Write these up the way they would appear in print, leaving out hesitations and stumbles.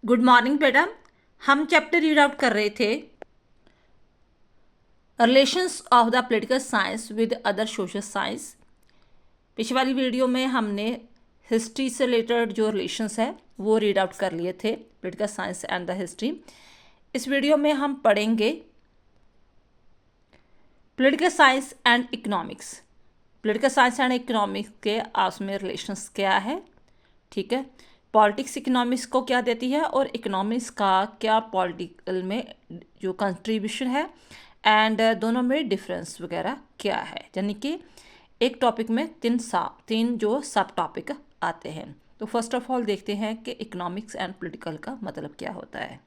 Good morning बेटा। हम chapter read out कर रहे थे relations of the political science with other social science. पिछली वाली वीडियो में हमने हिस्ट्री से रिलेटेड जो रिलेशंस है वो रीड आउट कर लिए थे, political science and the history. इस वीडियो में हम पढ़ेंगे political science and economics. Political science and economics के आपस में रिलेशंस क्या है, ठीक है। पॉलिटिक्स इकोनॉमिक्स को क्या देती है और इकोनॉमिक्स का क्या पॉलिटिकल में जो कंट्रीब्यूशन है एंड दोनों में डिफरेंस वगैरह क्या है। यानी कि एक टॉपिक में तीन जो सब टॉपिक आते हैं। तो फर्स्ट ऑफ ऑल देखते हैं कि इकोनॉमिक्स एंड पॉलिटिकल का मतलब क्या होता है।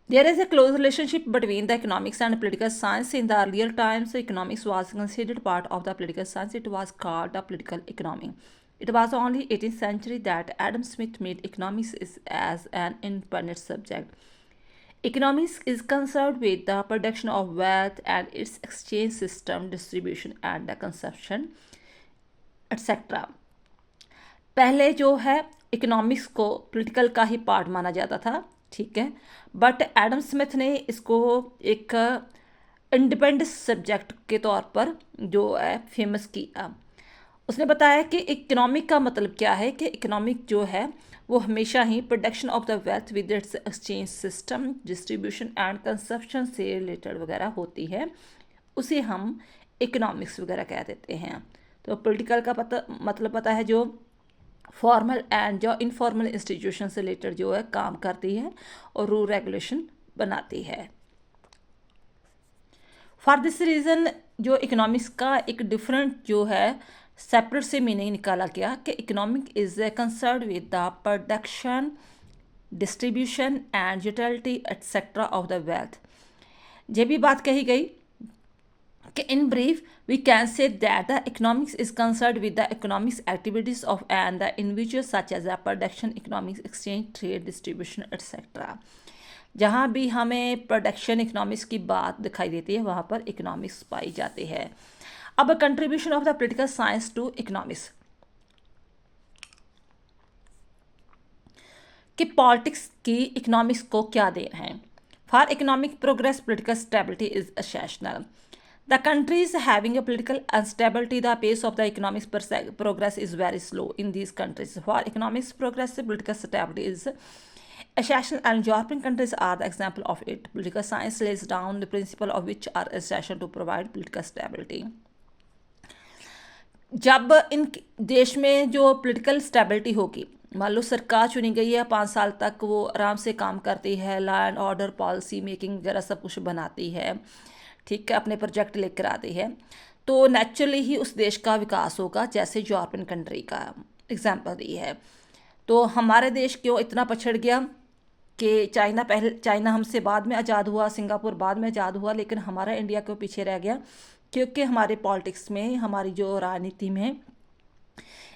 There is a close relationship between the economics and political science. In the earlier times, economics was considered part of the political science. It was called the political economy. It was only 18th century that Adam Smith made economics as an independent subject. Economics is concerned with the production of wealth and its exchange system, distribution and the consumption, etc. पहले जो है economics को political का ही part माना जाता था, ठीक है। बट एडम स्मिथ ने इसको एक इंडिपेंडेंट सब्जेक्ट के तौर पर जो है फेमस किया। उसने बताया कि इकोनॉमिक का मतलब क्या है कि इकोनॉमिक जो है वो हमेशा ही production of the wealth with its exchange system, distribution and consumption से रिलेटेड वगैरह होती है, उसे हम इकोनॉमिक्स वगैरह कह देते हैं। तो पॉलिटिकल का मतलब पता है जो फॉर्मल एंड जो इनफॉर्मल इंस्टीट्यूशन से रिलेटेड जो है काम करती है और रूल रेगुलेशन बनाती है। फॉर दिस रीज़न जो इकोनॉमिक्स का एक डिफरेंट जो है सेपरेट से मीनिंग निकाला गया कि economic is concern with the production, distribution and utility etcetera of the wealth. ये भी बात कही गई कि in brief we can say that the economics is concerned with the economics activities of and the individuals such as the production, economics, exchange, trade, distribution, etc. जहाँ भी हमें production economics की बात दिखाई देती है वहाँ पर इकोनॉमिक्स पाई जाती है। अब contribution of the political science to economics कि पॉलिटिक्स की इकोनॉमिक्स को क्या देन है। For economic progress political stability is essential. The countries having a political instability, the pace of the economic progress is very slow in these countries. For economic progress, political stability is essential, and European countries are the example of it. Political science lays down the principle of which are essential to provide political stability. जब इन देश में जो political stability होगी, मान लो सरकार चुनी गई है 5 साल तक, वो आराम से काम करती है, law and order, policy making वगैरह सब कुछ बनाती है, ठीक है, अपने प्रोजेक्ट लेकर आती है, तो नेचुरली ही उस देश का विकास होगा। जैसे यूरोपियन कंट्री का एग्जांपल दी है। तो हमारे देश क्यों इतना पछड़ गया कि चाइना हमसे बाद में आज़ाद हुआ, सिंगापुर बाद में आज़ाद हुआ, लेकिन हमारा इंडिया क्यों पीछे रह गया? क्योंकि हमारे पॉलिटिक्स में, हमारी जो राजनीति में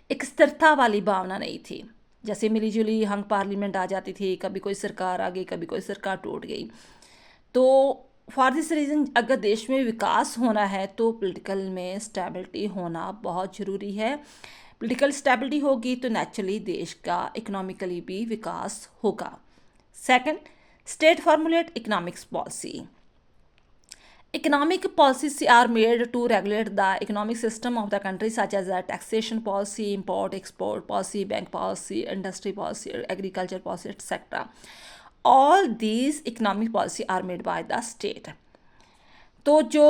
एक स्थिरता वाली भावना नहीं थी। जैसे मिलीजुली हंग पार्लियामेंट आ जाती थी, कभी कोई सरकार आ गई, कभी कोई सरकार टूट गई। तो फॉर दिस रीज़न अगर देश में विकास होना है तो पॉलिटिकल में स्टेबिलिटी होना बहुत ज़रूरी है। पॉलिटिकल स्टेबिलिटी होगी तो नेचुरली देश का इकोनॉमिकली भी विकास होगा। Second, state formulate economics policy. Economic policies are made to regulate the economic system of the country, such as taxation policy, import export policy, bank policy, industry policy, agriculture policy, etc. All these economic policy are made by the state. तो जो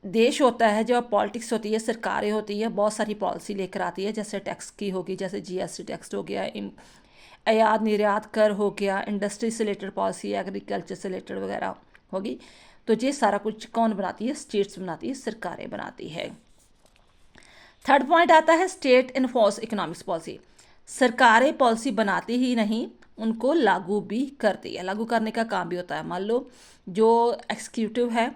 देश होता है, जो politics होती है, सरकारें होती है, बहुत सारी पॉलिसी लेकर आती है। जैसे टैक्स की होगी, जैसे जीएसटी टैक्स हो गया, आयात निर्यात कर हो गया, इंडस्ट्री से रिलेटेड पॉलिसी, एग्रीकल्चर से रिलेटेड वगैरह होगी। तो ये सारा कुछ कौन बनाती है? स्टेट्स बनाती है, सरकारें बनाती है। थर्ड पॉइंट आता है स्टेट इन्फोर्स इकोनॉमिक्स पॉलिसी। सरकारें पॉलिसी बनाती ही नहीं, उनको लागू भी करती है। लागू करने का काम भी होता है। मान लो जो एक्सिक्यूटिव है,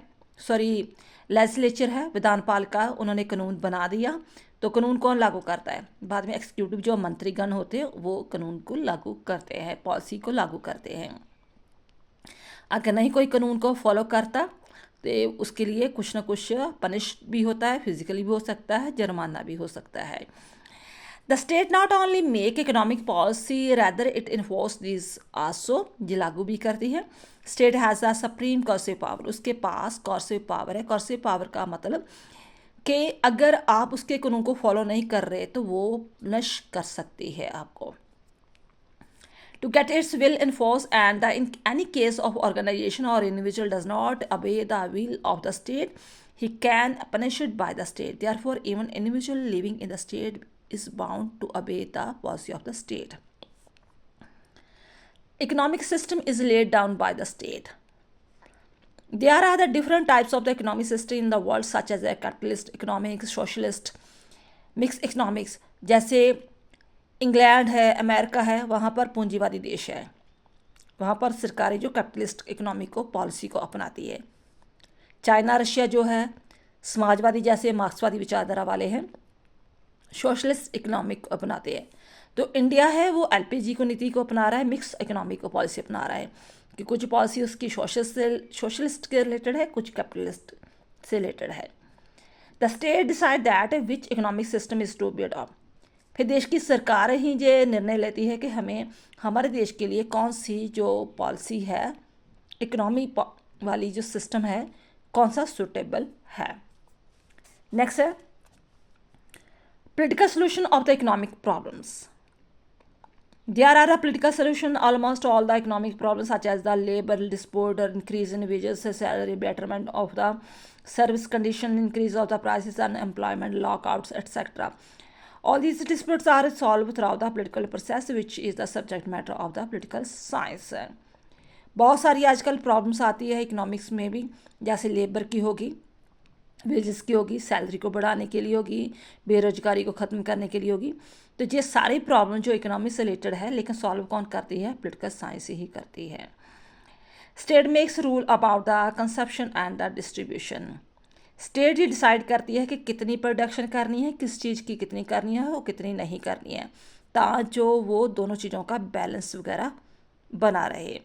लेजिस्लेचर है, विधान पालिका, उन्होंने कानून बना दिया, तो कानून कौन लागू करता है? बाद में एक्सिक्यूटिव जो मंत्रीगण होते हैं वो कानून को लागू करते हैं, पॉलिसी को लागू करते हैं। अगर नहीं कोई कानून को फॉलो करता तो उसके लिए कुछ ना कुछ पनिश भी होता है, फिजिकली भी हो सकता है, जुर्माना भी हो सकता है। The state not only make economic policy, rather it enforce these also, ये लागू भी करती है. State has a supreme coercive power, उसके पास coercive power है. coercive power का मतलब कि अगर आप उसके कानून को फॉलो नहीं कर रहे तो वो नश कर सकती है आपको. To get its will enforced, and in any case of organization or individual does not obey the will of the state, he can punish it by the state. Therefore, even individual living in the state is bound to obey the policy of the state. Economic system is laid down by the state. There are the different types of the economic system in the world, such as a capitalist economics, socialist, mixed economics. जैसे England है, America है, वहाँ पर पूंजीवादी देश है. वहाँ पर सरकारें जो कैपिटलिस्ट इकोनॉमी को पॉलिसी को अपनाती है. चाइना रशिया जो है समाजवादी जैसे मार्क्सवादी विचारधारा वाले हैं, सोशलिस्ट इकोनॉमिक को अपनाते हैं. तो इंडिया है वो एलपीजी को नीति को अपना रहा है, मिक्स इकोनॉमिक को पॉलिसी अपना रहा है कि कुछ पॉलिसी उसकी सोशलिस्ट के रिलेटेड है, कुछ कैपिटलिस्ट से रिलेटेड है. The state decide that which economic system is to be adopt. फिर देश की सरकार ही ये निर्णय लेती है कि हमें हमारे देश के लिए कौन सी जो पॉलिसी है, इकोनॉमी वाली जो सिस्टम है, कौन सा सुटेबल है. नेक्स्ट है political solution of the economic problems. There are a political solution almost all the economic problems, such as the labor dispute or increase in wages, salary, betterment of the service condition, increase of the prices, unemployment, lockouts, etc. All these disputes are solved throughout the political process, which is the subject matter of the political science. बहुत सारी आजकल problems आती है economics में भी, जैसे labour की होगी, वेजेस की होगी, सैलरी को बढ़ाने के लिए होगी, बेरोजगारी को ख़त्म करने के लिए होगी. तो ये सारी प्रॉब्लम जो इकोनॉमी से रिलेटेड है, लेकिन सॉल्व कौन करती है? पॉलिटिकल साइंस ही करती है. State makes rule about the consumption and the distribution. State he decide करती है कि कितनी प्रोडक्शन करनी है, किस चीज़ की कितनी करनी है और कितनी नहीं करनी है, ताकि जो वो दोनों चीज़ों का बैलेंस वगैरह बना रहे.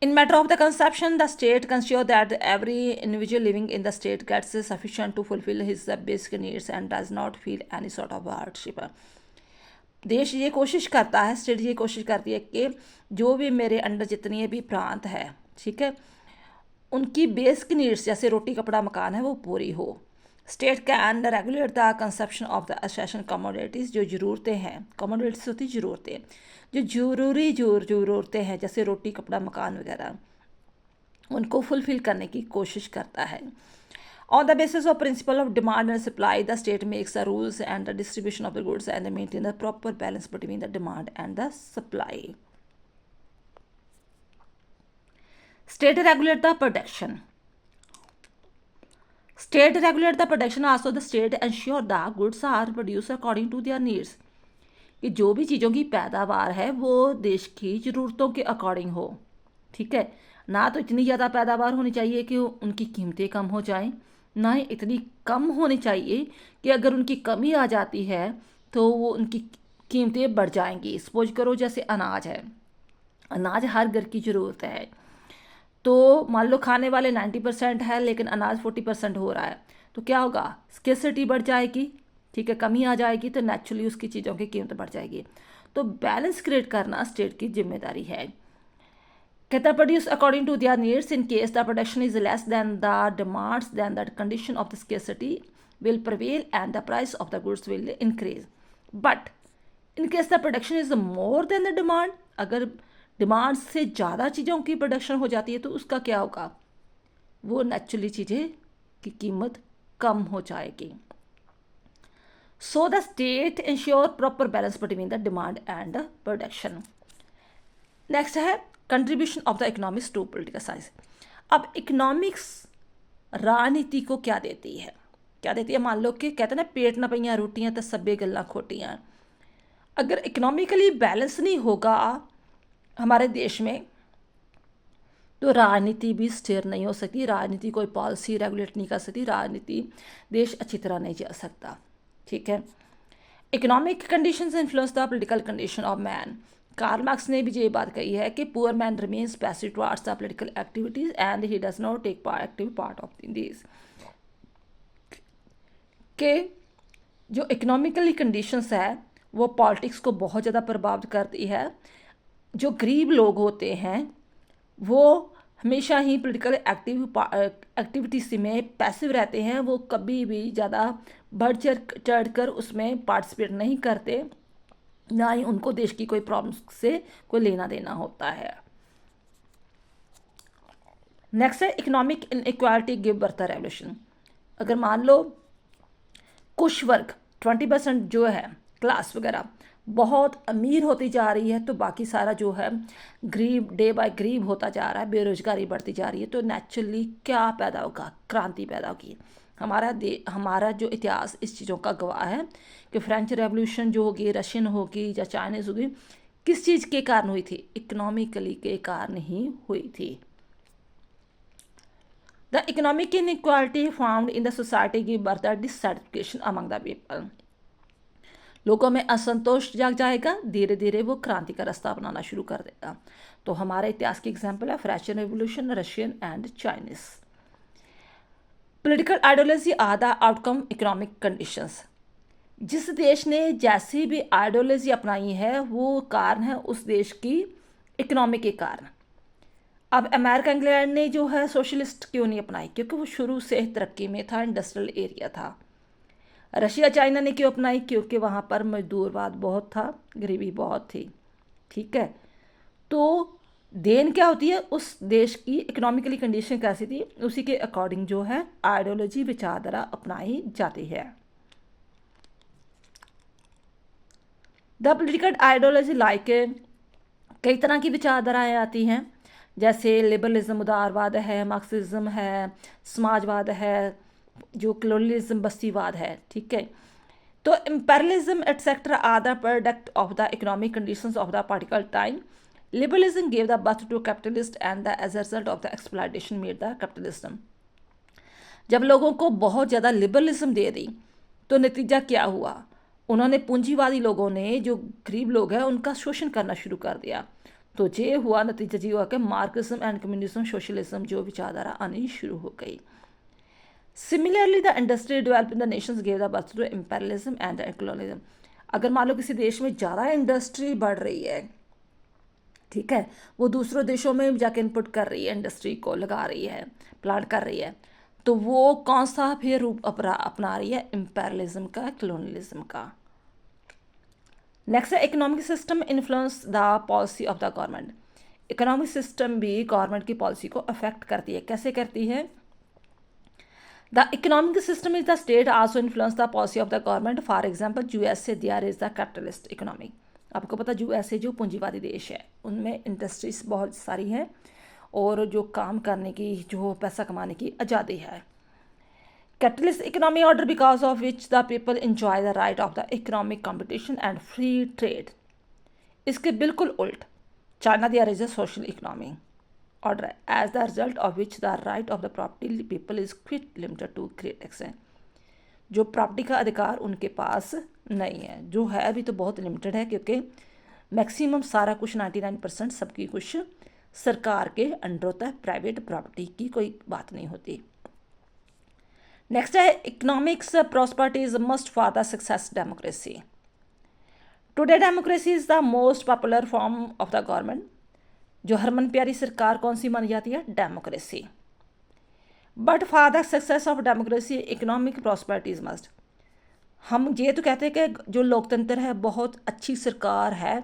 In matter of the consumption, the state ensures that every individual living in the state gets sufficient to fulfill his basic needs and does not feel any sort of hardship. देश ये कोशिश करता है, state ये कोशिश करती है कि जो भी मेरे अंडर जितनी भी प्रांत है, ठीक है, उनकी बेसिक नीड्स जैसे रोटी कपड़ा मकान है वो पूरी हो. State can regulate the consumption of the essential commodities. जो ज़रूरतें हैं, कमोडिटीज़ होती ज़रूरतें, जो ज़रूरतें हैं जैसे रोटी कपड़ा मकान वगैरह, उनको फुलफ़िल करने की कोशिश करता है. On the basis of principle of demand and supply, the state makes the rules and the distribution of the goods and maintain the proper balance between the demand and the supply. State regulate the production. State regulate the production also. The state ensure the goods are produced according to their needs. कि जो भी चीज़ों की पैदावार है वो देश की ज़रूरतों के अकॉर्डिंग हो, ठीक है. ना तो इतनी ज़्यादा पैदावार होनी चाहिए कि उनकी कीमतें कम हो जाएं, ना ही इतनी कम होनी चाहिए कि अगर उनकी कमी आ जाती है तो वो उनकी कीमतें बढ़ जाएंगी. सपोज करो जैसे अनाज है, अनाज हर घर की ज़रूरत है, तो मान लो खाने वाले 90% है लेकिन अनाज 40% हो रहा है, तो क्या होगा? स्केर्सिटी बढ़ जाएगी, ठीक है, कमी आ जाएगी, तो नेचुरली उसकी चीज़ों की कीमत बढ़ जाएगी. तो बैलेंस क्रिएट करना स्टेट की जिम्मेदारी है. कहता produce according to their needs. In case the production is less than the demands, than the condition of the scarcity will prevail and the price of the goods will increase. But in case the production is more than the demand, अगर demand से ज़्यादा चीज़ों की production हो जाती है तो उसका क्या होगा? वो नेचुरली चीज़ें की कीमत कम हो जाएगी. So the state ensure proper balance between the demand and the production. Next है contribution of the economics to political science. अब इकोनॉमिक्स राजनीति को क्या देती है? क्या देती है? मान लो कि कहते हैं ना, पेट ना पईयां रोटियां तो सब्बे गल्लां खोटियां. अगर इकोनॉमिकली बैलेंस नहीं होगा हमारे देश में तो राजनीति भी स्थिर नहीं हो सकती, राजनीति कोई पॉलिसी रेगुलेट नहीं कर सकती, राजनीति देश अच्छी तरह नहीं चल सकता, ठीक है. Economic conditions influence the political condition of man. Karl Marx ने भी ये बात कही है कि poor man remains passive towards the political activities and he does not take active part of this. के जो इकोनॉमिकली कंडीशंस है वो पॉलिटिक्स को बहुत ज़्यादा प्रभावित करती है। जो गरीब लोग होते हैं वो हमेशा ही पॉलिटिकल एक्टिविटीज में पैसिव रहते हैं, वो कभी भी ज़्यादा बढ़ चढ़ कर उसमें पार्टिसिपेट नहीं करते, ना ही उनको देश की कोई प्रॉब्लम से कोई लेना देना होता है। नेक्स्ट है economic inequality give birth revolution. अगर मान लो कुछ वर्ग 20% जो है क्लास वगैरह बहुत अमीर होती जा रही है, तो बाकी सारा जो है गरीब डे बाय गरीब होता जा रहा है, बेरोजगारी बढ़ती जा रही है, तो नेचुरली क्या पैदा होगा? क्रांति पैदा होगी। हमारा जो इतिहास इस चीज़ों का गवाह है कि फ्रेंच रेवोल्यूशन जो होगी, रशियन होगी या चाइनीज़ होगी, किस चीज़ के कारण हुई थी? इकोनॉमिकली के कारण ही हुई थी। The economic inequality found in the society give birth to dissatisfaction among the people. लोगों में असंतोष जाग जाएगा, धीरे धीरे वो क्रांति का रास्ता अपनाना शुरू कर देगा। तो हमारे इतिहास की एग्जाम्पल है French revolution, Russian and Chinese. Political ideology are the outcome economic conditions. जिस देश ने जैसी भी आइडियोलॉजी अपनाई है वो कारण है उस देश की इकोनॉमी के कारण। अब अमेरिका इंग्लैंड ने जो है सोशलिस्ट क्यों नहीं अपनाई? क्योंकि वो शुरू से तरक्की में था, इंडस्ट्रियल एरिया था। रशिया चाइना ने क्यों अपनाई? क्योंकि वहाँ पर मजदूरवाद बहुत था, गरीबी बहुत थी। ठीक है, तो देन क्या होती है? उस देश की इकोनॉमिकली कंडीशन कैसी थी उसी के अकॉर्डिंग जो है आइडियोलॉजी विचारधारा अपनाई जाती है। द पॉलिटिकल आइडियोलॉजी लाइक कई तरह की विचारधाराएँ आती हैं, जैसे लिबरलिज्म उदारवाद है, मार्क्सिज्म है, समाजवाद है, जो कलोनियलिज्म बस्तीवाद है। ठीक है, तो imperialism etcetera are the product of the economic conditions of the particular time. Liberalism gave the birth to capitalist and the age a result of the exploitation made the capitalism. जब लोगों को बहुत ज़्यादा liberalism दे दी तो नतीजा क्या हुआ? उन्होंने पूंजीवादी लोगों ने, जो गरीब लोग हैं, उनका शोषण करना शुरू कर दिया। तो ये हुआ, नतीजा ये हुआ कि मार्क्सिज्म एंड कम्युनिज्म, सोशलिज्म जो विचारधारा आनी शुरू हो गई। Similarly the industry develop in the nations give the birth to imperialism and colonialism. अगर मान लो किसी देश में ज़्यादा इंडस्ट्री बढ़ रही है, ठीक है, वो दूसरों देशों में जाके इनपुट कर रही है, इंडस्ट्री को लगा रही है, प्लांट कर रही है, तो वो कौन सा फिर रूप अपना रही है? इम्पेरियलिज्म का, कॉलोनियलिज्म का। नेक्स्ट है economic system influence the policy of the government. Economic system भी गवर्नमेंट की पॉलिसी को अफेक्ट करती है। कैसे करती है? The economic system is the state also influence the policy of the government. For example USA, there is the capitalist economy. आपको पता यूएसए जो पूंजीवादी देश है, उनमें इंडस्ट्रीज बहुत सारी हैं और जो काम करने की, जो पैसा कमाने की आज़ादी है। Capitalist economy order because of which the people enjoy the right of the economic competition and free trade. इसके बिल्कुल उल्ट China there is a social economy order as the result of which the right of the property people is quite limited to great extent. जो property का अधिकार उनके पास नहीं है, जो है अभी तो बहुत लिमिटेड है, क्योंकि मैक्सिमम सारा कुछ 99% सबकी कुछ सरकार के अंडर होता है, प्राइवेट प्रॉपर्टी की कोई बात नहीं होती। नेक्स्ट है economics prosperity is must for the success democracy. Today democracy is the most popular form of the government. जो हरमन प्यारी सरकार कौन सी मानी जाती है? Democracy. But for the success of democracy economic prosperity is must. हम ये तो कहते हैं कि जो लोकतंत्र है बहुत अच्छी सरकार है,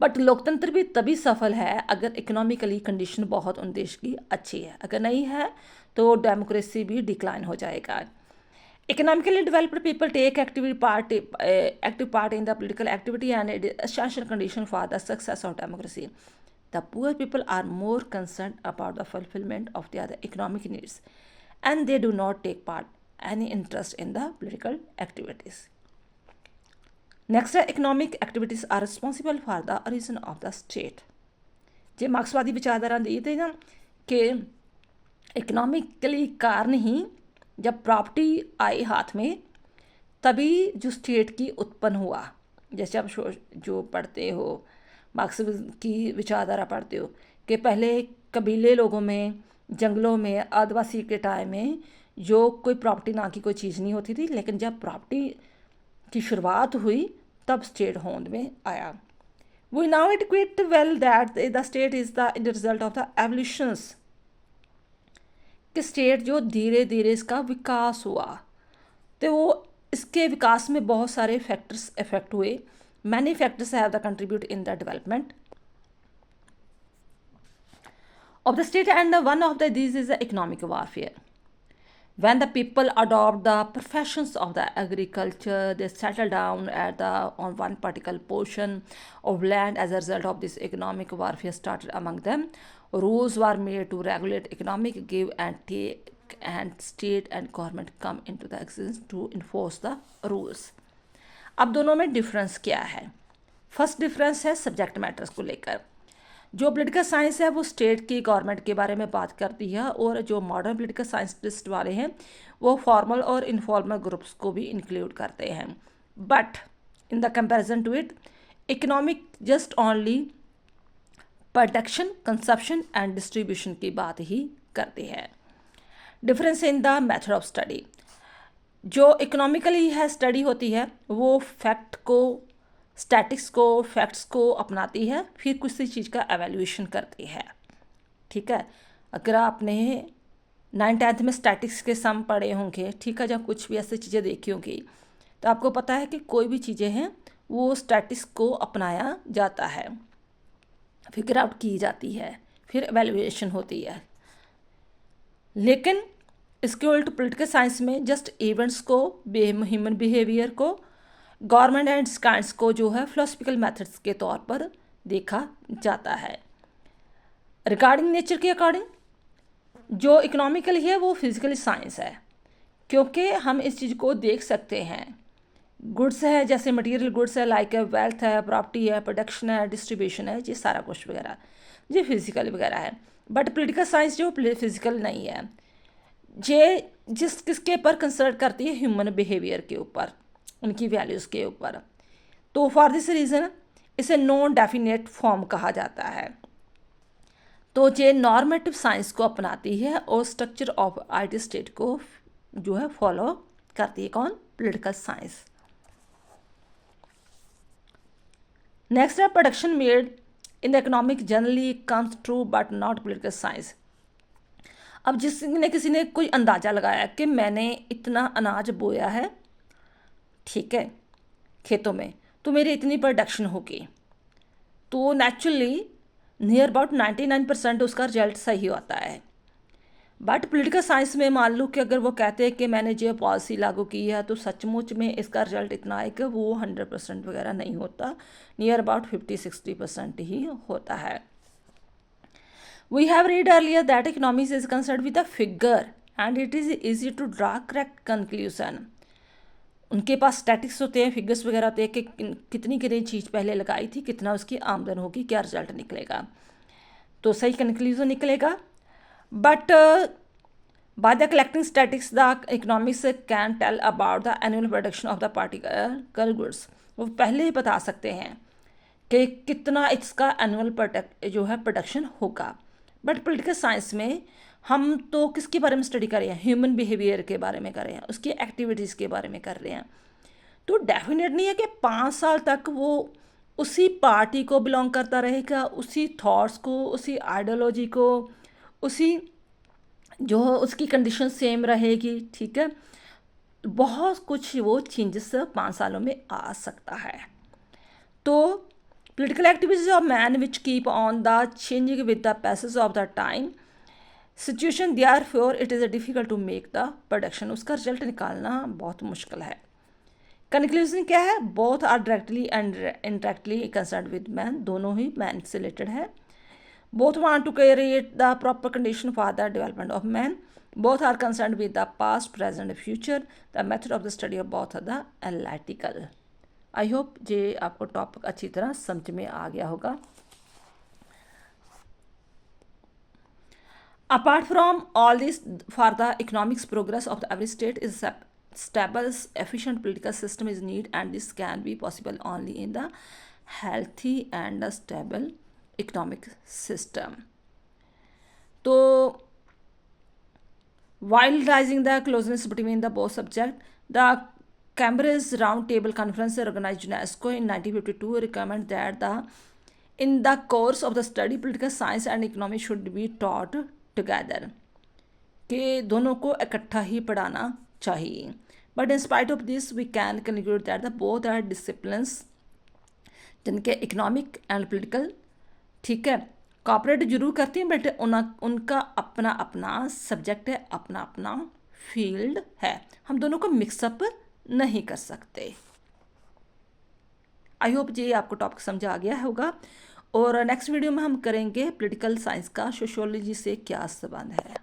बट लोकतंत्र भी तभी सफल है अगर इकोनॉमिकली कंडीशन बहुत उन देश की अच्छी है। अगर नहीं है तो डेमोक्रेसी भी डिक्लाइन हो जाएगा। Economically developed people take active part in the political activity and it is essential condition for the success of democracy. The poor people are more concern about the fulfilment of their economic needs and they do not take part any interest in the political activities. Next है economic activities are responsible for the origin of the state. जो मार्क्सवादी विचारधारा दी थी ना कि economically कारण ही जब property आई हाथ में तभी जो स्टेट की उत्पन्न हुआ। जैसे आप जो पढ़ते हो मार्क्सिज्म की विचारधारा पढ़ते हो कि पहले कबीले लोगों में, जंगलों में, आदिवासी के टाइम में जो कोई प्रॉपर्टी ना की कोई चीज़ नहीं होती थी, लेकिन जब प्रॉपर्टी की शुरुआत हुई तब स्टेट होंद में आया। We know it quite well that the state is the result of the evolutions, कि स्टेट जो धीरे धीरे इसका विकास हुआ, तो वो इसके विकास में बहुत सारे फैक्टर्स इफेक्ट हुए। Many factors have the contribute in the development of the state, and one of these is the economic warfare. When the people adopt the professions of the agriculture, they settle down at the on one particular portion of land. As a result of this, economic warfare started among them. Rules were made to regulate economic give and take, and state and government come into the existence to enforce the rules. अब दोनों में difference क्या है? First difference है subject matters को लेकर। जो political science है वो स्टेट की गवर्नमेंट के बारे में बात करती है, और जो मॉडर्न पॉलिटिकल साइंटिस्ट वाले हैं वो फॉर्मल और इनफॉर्मल ग्रुप्स को भी इंक्लूड करते हैं। But in the comparison to it, economic just only production, consumption and distribution की बात ही करती है। Difference in the method of study, जो इकोनॉमिकली है स्टडी होती है वो फैक्ट को, स्टैटिक्स को, फैक्ट्स को अपनाती है, फिर किसी चीज़ का एवेल्यूएशन करती है। ठीक है, अगर आपने 9th-10th में स्टैटिक्स के सम पढ़े होंगे, ठीक है, जब कुछ भी ऐसी चीज़ें देखी होंगी, तो आपको पता है कि कोई भी चीज़ें हैं वो स्टैटिक्स को अपनाया जाता है, फिगर आउट की जाती है, फिर एवेल्यूएशन होती है। लेकिन इसके उल्ट पॉलिटिकल साइंस में जस्ट इवेंट्स को, ह्यूमन बिहेवियर को, गवर्नमेंट एंड काइंड्स को जो है फिलोसफिकल मेथड्स के तौर पर देखा जाता है। रिगार्डिंग नेचर के अकॉर्डिंग जो इकोनॉमिकल है वो फिजिकल साइंस है, क्योंकि हम इस चीज़ को देख सकते हैं। गुड्स है, जैसे मटेरियल गुड्स है, लाइक है, वेल्थ है, प्रॉपर्टी है, प्रोडक्शन है, डिस्ट्रीब्यूशन है, ये सारा कुछ वगैरह ये फिजिकल वगैरह है। बट पॉलिटिकल साइंस जो फिजिकल नहीं है, ये किसके ऊपर कंसर्न करती है? ह्यूमन बिहेवियर के ऊपर, उनकी वैल्यूज़ के ऊपर। तो फॉर दिस रीज़न इसे नॉन डेफिनेट फॉर्म कहा जाता है। तो ये नॉर्मेटिव साइंस को अपनाती है और स्ट्रक्चर ऑफ आइडियल स्टेट को जो है फॉलो करती है। कौन? Political science. नेक्स्ट है production made in the economic generally comes true but not political science. अब जिसने किसी ने कोई अंदाज़ा लगाया कि मैंने इतना अनाज बोया है, ठीक है, खेतों में, तो मेरी इतनी प्रोडक्शन होगी, तो नेचुरली नियर अबाउट 99% उसका रिजल्ट सही होता है। बट पॉलिटिकल साइंस में मान लो कि अगर वो कहते हैं कि मैंने जो पॉलिसी लागू की है तो सचमुच में इसका रिजल्ट इतना है कि वो 100% वगैरह नहीं होता, नियर अबाउट 50-60% ही होता है। We have read earlier that economics is concerned with a figure and it is easy to draw correct conclusion. उनके पास स्टैटिक्स होते हैं, फिगर्स वगैरह होते हैं कि कितनी कितनी चीज़ पहले लगाई थी, कितना उसकी आमदन होगी, क्या रिजल्ट निकलेगा, तो सही कंक्लूजन निकलेगा। But by the collecting statics the economics can tell about the annual production of the particular goods. वो पहले ही बता सकते हैं कि कितना इसका एनुअल जो है प्रोडक्शन होगा। बट पॉलिटिकल साइंस में हम तो किसके बारे में स्टडी कर रहे हैं? ह्यूमन बिहेवियर के बारे में कर रहे हैं, उसकी एक्टिविटीज़ के बारे में कर रहे हैं। तो डेफिनेट नहीं है कि 5 साल तक वो उसी पार्टी को बिलोंग करता रहेगा, उसी थॉट्स को, उसी आइडियोलॉजी को, उसी जो उसकी कंडीशन सेम रहेगी। ठीक है, बहुत कुछ वो चेंजेस 5 सालों में आ सकता है। तो political activities of man which keep on the changing with the passage of the time situation, therefore it is difficult to make the prediction। उसका रिजल्ट निकालना बहुत मुश्किल है। कंक्लूजन क्या है? Both are directly and indirectly concern with man, दोनों ही man से रिलेटेड है। Both want to create the proper condition for the development of man, both are concern with the past, present and future. The method of the study of both are the analytical. I hope ये आपको topic अच्छी तरह समझ में आ गया होगा। Apart from all this, for the economics progress of the every state is stable efficient political system is need and this can be possible only in the healthy and the stable economic system. तो While realizing the closeness between the both subjects, the Cambridge Round Table Conference organized UNESCO in 1952 recommended that in the course of the study political science and economy should be taught together, कि दोनों को इकट्ठा ही पढ़ाना चाहिए. But in spite of this we can conclude that the both are disciplines, जिनके economic and political, ठीक है, कॉपरेट जरूर करती हैं, बट उनका अपना अपना सब्जेक्ट है, अपना अपना फील्ड है. हम दोनों को मिक्सअप नहीं कर सकते. आई होप जी आपको टॉपिक समझ आ गया होगा. और नेक्स्ट वीडियो में हम करेंगे पॉलिटिकल साइंस का सोशियोलॉजी से क्या संबंध है.